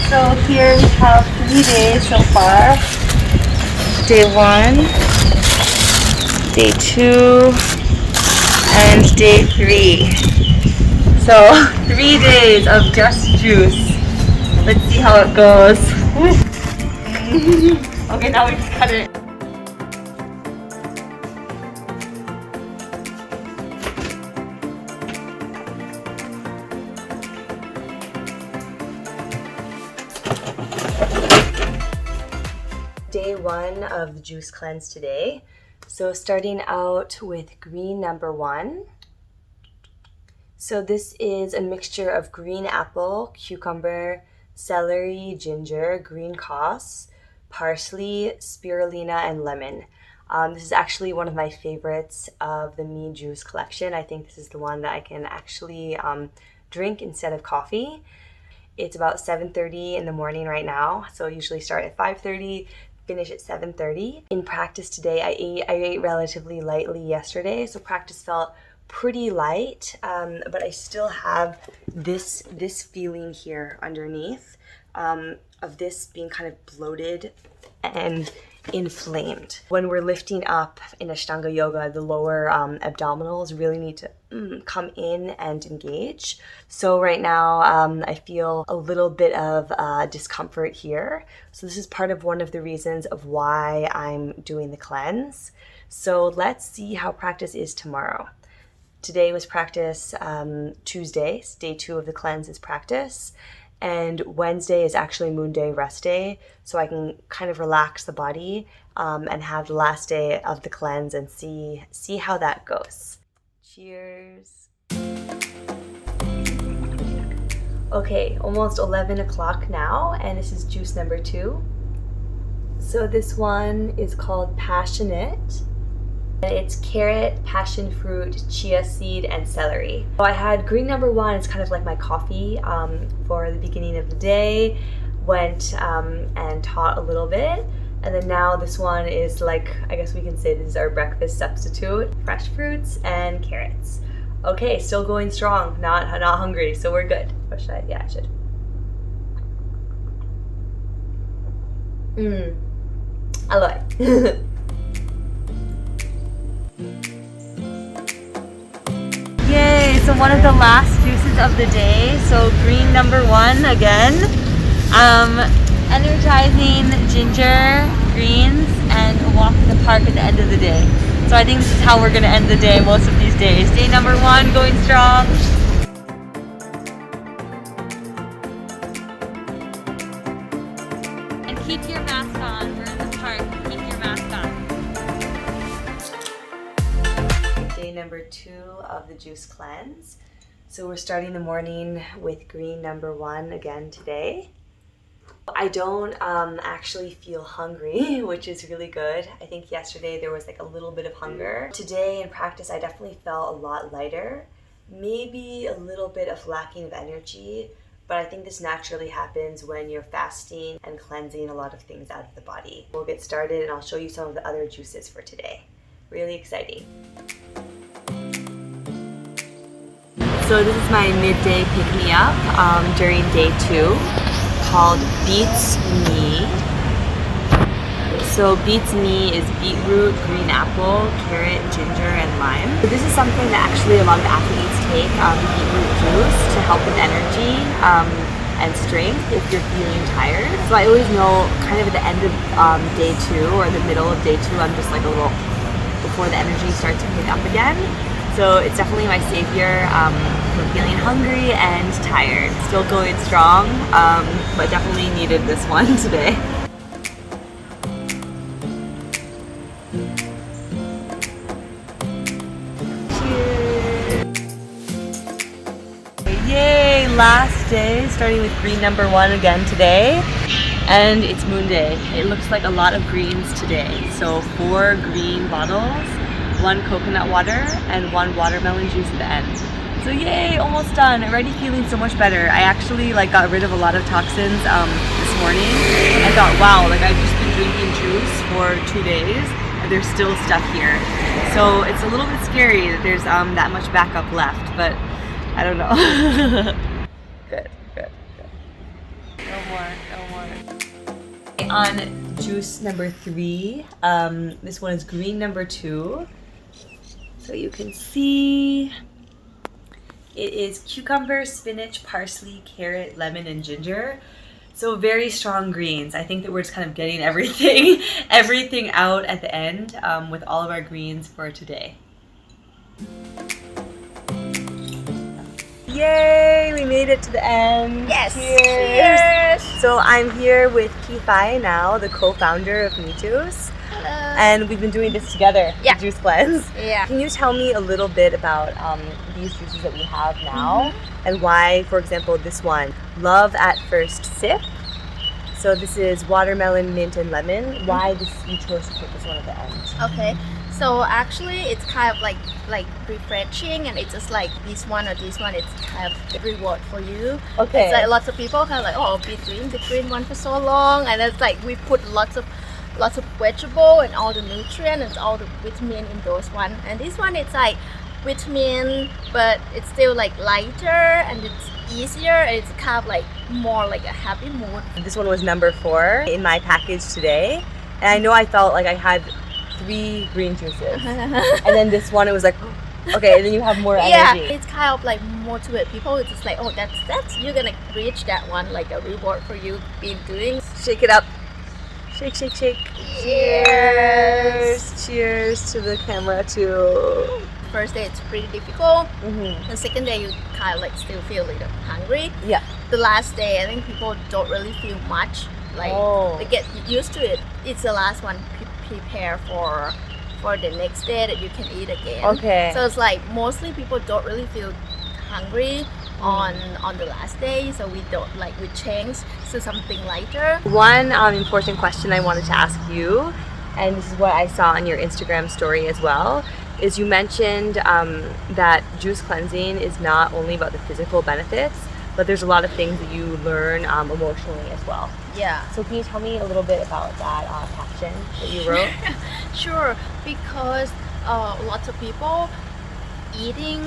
So here we have 3 days so far. Day 1, day 2, and day 3. So 3 days of just juice. Let's see how it goes. Okay, now we can cut it. Day 1 of the juice cleanse today. So starting out with green number 1. So this is a mixture of green apple, cucumber, celery, ginger, green cos, parsley, spirulina, and lemon. This is actually one of my favorites of the MeJuice collection. I think this is the one that I can actually drink instead of coffee. It's about 7:30 in the morning right now, so I usually start at 5:30, finish at 7:30. In practice today, I ate relatively lightly yesterday, so practice felt pretty light, but I still have this feeling here underneath of this being kind of bloated and inflamed. When we're lifting up in Ashtanga Yoga, the lower abdominals really need to come in and engage. So right now I feel a little bit of discomfort here. So this is part of one of the reasons of why I'm doing the cleanse. So let's see how practice is tomorrow. Today was practice Tuesday. Day 2 of the cleanse is practice. And Wednesday is actually moon day, rest day, so I can kind of relax the body and have the last day of the cleanse and see how that goes. Cheers. Okay, almost 11 o'clock now, and this is juice number 2. So this one is called Passionate. It's carrot, passion fruit, chia seed, and celery. So I had green number 1. It's kind of like my coffee for the beginning of the day. Went and taught a little bit. And then now this one is like, I guess we can say this is our breakfast substitute. Fresh fruits and carrots. Okay, still going strong. Not hungry, so we're good. Or should I? Yeah, I should. I like. Yay, so one of the last juices of the day. So green number 1 again. Energizing ginger, greens, and a walk in the park at the end of the day. So I think this is how we're gonna end the day most of these days. Day number 1 going strong. And keep your mask on. We're in the park. Keep your mask on. Day number 2 of the juice cleanse. So we're starting the morning with green number 1 again today. I don't actually feel hungry, which is really good. I think yesterday there was like a little bit of hunger. Today in practice I definitely felt a lot lighter, maybe a little bit of lacking of energy, but I think this naturally happens when you're fasting and cleansing a lot of things out of the body. We'll get started and I'll show you some of the other juices for today. Really exciting. So this is my midday pick-me-up during day 2. Called Beats Me. So Beats Me is beetroot, green apple, carrot, ginger, and lime. So this is something that actually a lot of athletes take, beetroot juice, to help with energy and strength if you're feeling tired. So I always know kind of at the end of day 2 or the middle of day 2, I'm just like a little, before the energy starts to pick up again. So it's definitely my savior for feeling hungry and tired. Still going strong, but definitely needed this one today. Cheers! Yay! Last day, starting with green number 1 again today. And it's moon day. It looks like a lot of greens today. So 4 green bottles, 1 coconut water, and 1 watermelon juice at the end. So yay, almost done. Already feeling so much better. I actually got rid of a lot of toxins this morning. I thought, wow, I've just been drinking juice for 2 days and there's still stuff here. So it's a little bit scary that there's that much backup left, but I don't know. Good. No more. On juice number 3, this one is green number 2. So you can see it is cucumber, spinach, parsley, carrot, lemon, and ginger. So very strong greens. I think that we're just kind of getting everything out at the end with all of our greens for today. Yay! We made it to the end. Yes! Cheers! So I'm here with Ki-Fi now, the co-founder of MeJuice. Hello. And we've been doing this together, Yeah. the Juice Cleanse. Yeah. Can you tell me a little bit about these juices that we have now and why, for example, this one, Love at First Sip. So this is watermelon, mint, and lemon. Why you chose to put this one at the end? Okay. So actually, it's kind of like refreshing, and it's just like this one or this one. It's kind of a reward for you. Okay. It's like lots of people kind of like, oh, been doing the green one for so long, and it's like we put lots of vegetable and all the nutrients and all the vitamin in those one. And this one, it's like vitamin, but it's still like lighter and it's easier. And it's kind of like more like a happy mood. This one was number 4 in my package today, and I know I felt like I had 3 green juices, and then this one it was like, okay, and then you have more energy. Yeah, it's kind of like motivate people. It's just like, oh, that's you're gonna reach that one, like a reward for you been doing. Shake it up. Shake, shake, shake. Cheers! Cheers to the camera too. First day it's pretty difficult. The second day you kind of like still feel a little hungry. Yeah. The last day I think people don't really feel much. Like they get used to it. It's the last one. Prepare for the next day that you can eat again. Okay. So it's like mostly people don't really feel hungry on the last day, so we change to something lighter. One important question I wanted to ask you, and this is what I saw on your Instagram story as well, is you mentioned that juice cleansing is not only about the physical benefits, but there's a lot of things that you learn emotionally as well. Yeah. So can you tell me a little bit about that caption that you wrote? Sure, because lots of people eating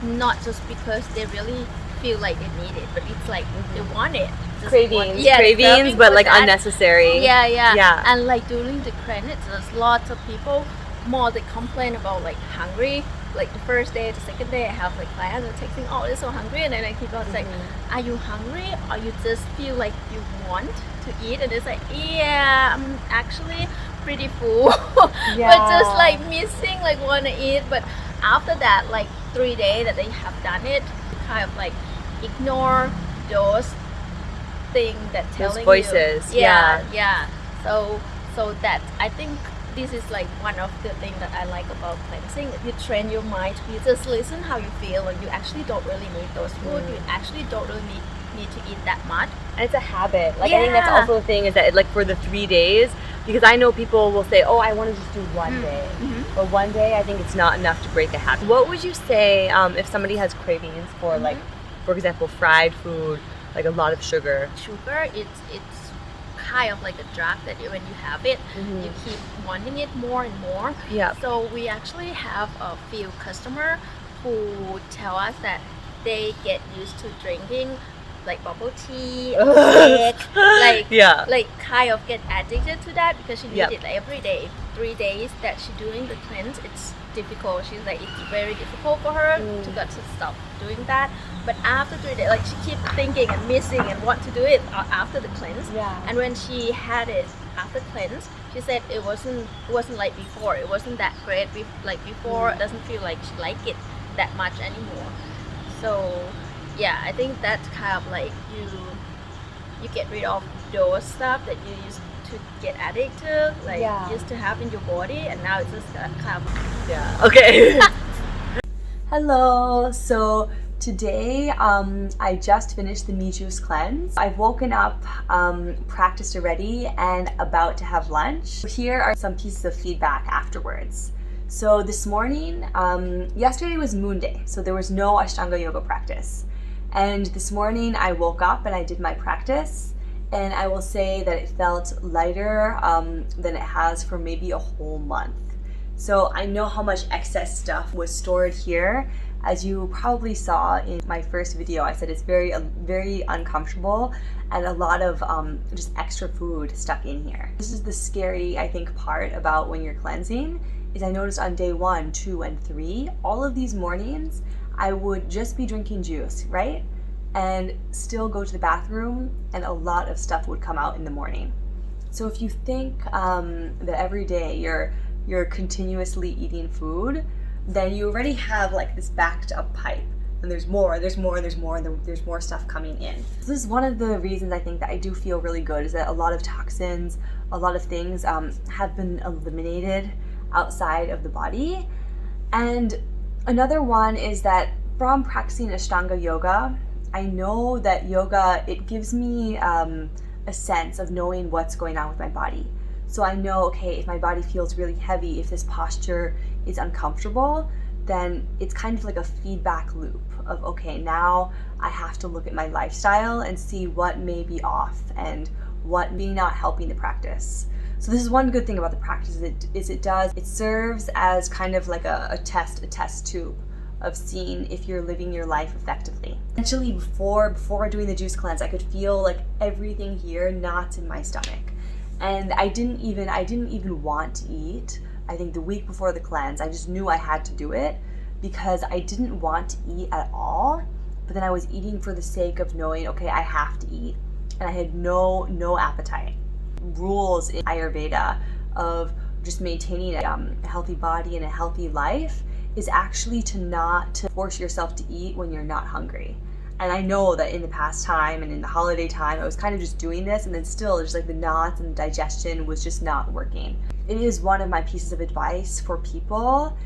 not just because they really feel like they need it, but it's like they want it. Cravings, but like that. Unnecessary. Yeah. And like during the cleanse, there's lots of people more they complain about like hungry. Like the first day, the second day, I have like clients are texting, oh, they're so hungry, and then I keep on saying, are you hungry, or you just feel like you want to eat? And it's like, yeah, I'm actually pretty full, but just like missing, like want to eat. But after that, like 3 days that they have done it, kind of like ignore those things that telling voices. you. Yeah. So that I think. This is like one of the things that I like about cleansing. You train your mind to just listen how you feel, and you actually don't really need those food. You actually don't really need to eat that much. And it's a habit. Like I think that's also the thing is that like for the 3 days, because I know people will say, oh, I want to just do one day. But one day I think it's not enough to break a habit. What would you say if somebody has cravings for like, for example, fried food, like a lot of sugar? Sugar, it's kind of like a drug that when you have it, you keep wanting it more and more. Yeah. So we actually have a few customers who tell us that they get used to drinking like bubble tea or cake, like kind of get addicted to that because she needs it every day. 3 days that she's doing the cleanse, it's difficult. She's like, it's very difficult for her to get to stop doing that. But after 3 days, like she keeps thinking and missing and want to do it after the cleanse. And when she had it after cleanse, she said it wasn't like before. It wasn't that great. Like before, it doesn't feel like she liked it that much anymore. So yeah, I think that's kind of like you get rid of those stuff that you used to get addicted to, like used to have in your body, and now it's just kind of okay. Hello. So today I just finished the MeJuice cleanse. I've woken up, practiced already, and about to have lunch. Here are some pieces of feedback afterwards. So this morning, yesterday was Moon Day, so there was no Ashtanga Yoga practice. And this morning I woke up and I did my practice, and I will say that it felt lighter than it has for maybe a whole month. So I know how much excess stuff was stored here, As you probably saw in my first video, I said it's very uncomfortable and a lot of just extra food stuck in here. This is the scary, I think, part about when you're cleansing, is I noticed on day 1, 2, and 3, all of these mornings, I would just be drinking juice, right? And still go to the bathroom, and a lot of stuff would come out in the morning. So if you think that every day you're continuously eating food, then you already have like this backed up pipe, and there's more stuff coming in. So this is one of the reasons I think that I do feel really good, is that a lot of toxins, a lot of things have been eliminated outside of the body. And another one is that from practicing Ashtanga Yoga, I know that yoga, it gives me a sense of knowing what's going on with my body. So I know, okay, if my body feels really heavy, if this posture is uncomfortable, then it's kind of like a feedback loop of, okay, now I have to look at my lifestyle and see what may be off and what may not helping the practice. So this is one good thing about the practice, it serves as kind of like a test tube of seeing if you're living your life effectively. Essentially, before doing the juice cleanse, I could feel like everything here knots in my stomach. And I didn't even want to eat. I think the week before the cleanse, I just knew I had to do it because I didn't want to eat at all. But then I was eating for the sake of knowing, okay, I have to eat. And I had no appetite. Rules in Ayurveda of just maintaining a healthy body and a healthy life is actually to not to force yourself to eat when you're not hungry. And I know that in the past time and in the holiday time, I was kind of just doing this, and then still just like the knots and the digestion was just not working. It is one of my pieces of advice for people.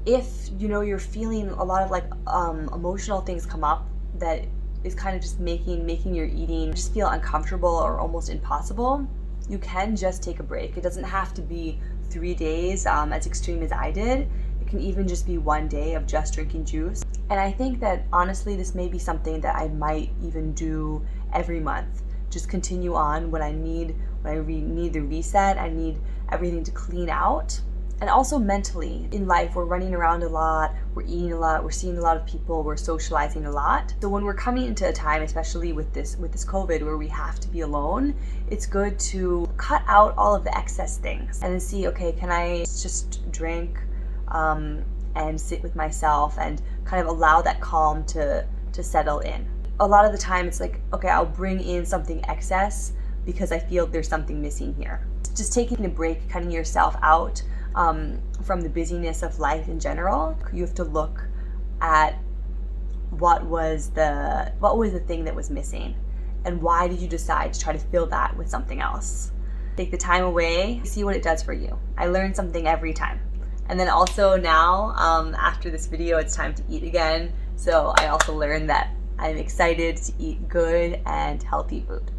If you're feeling a lot of like emotional things come up that is kind of just making your eating just feel uncomfortable or almost impossible, you can just take a break. It doesn't have to be 3 days as extreme as I did. It can even just be 1 day of just drinking juice. And I think that honestly, this may be something that I might even do every month. Just continue on when I need the reset, I need everything to clean out. And also mentally, in life, we're running around a lot, we're eating a lot, we're seeing a lot of people, we're socializing a lot. So when we're coming into a time, especially with this COVID, where we have to be alone, it's good to cut out all of the excess things and then see, okay, can I just drink and sit with myself and kind of allow that calm to settle in. A lot of the time it's like, okay, I'll bring in something excess because I feel there's something missing here. Just taking a break, cutting yourself out from the busyness of life in general. You have to look at what was the thing that was missing, and why did you decide to try to fill that with something else. Take the time away, see what it does for you. I learn something every time. And then also now, after this video, it's time to eat again. So I also learned that I'm excited to eat good and healthy food.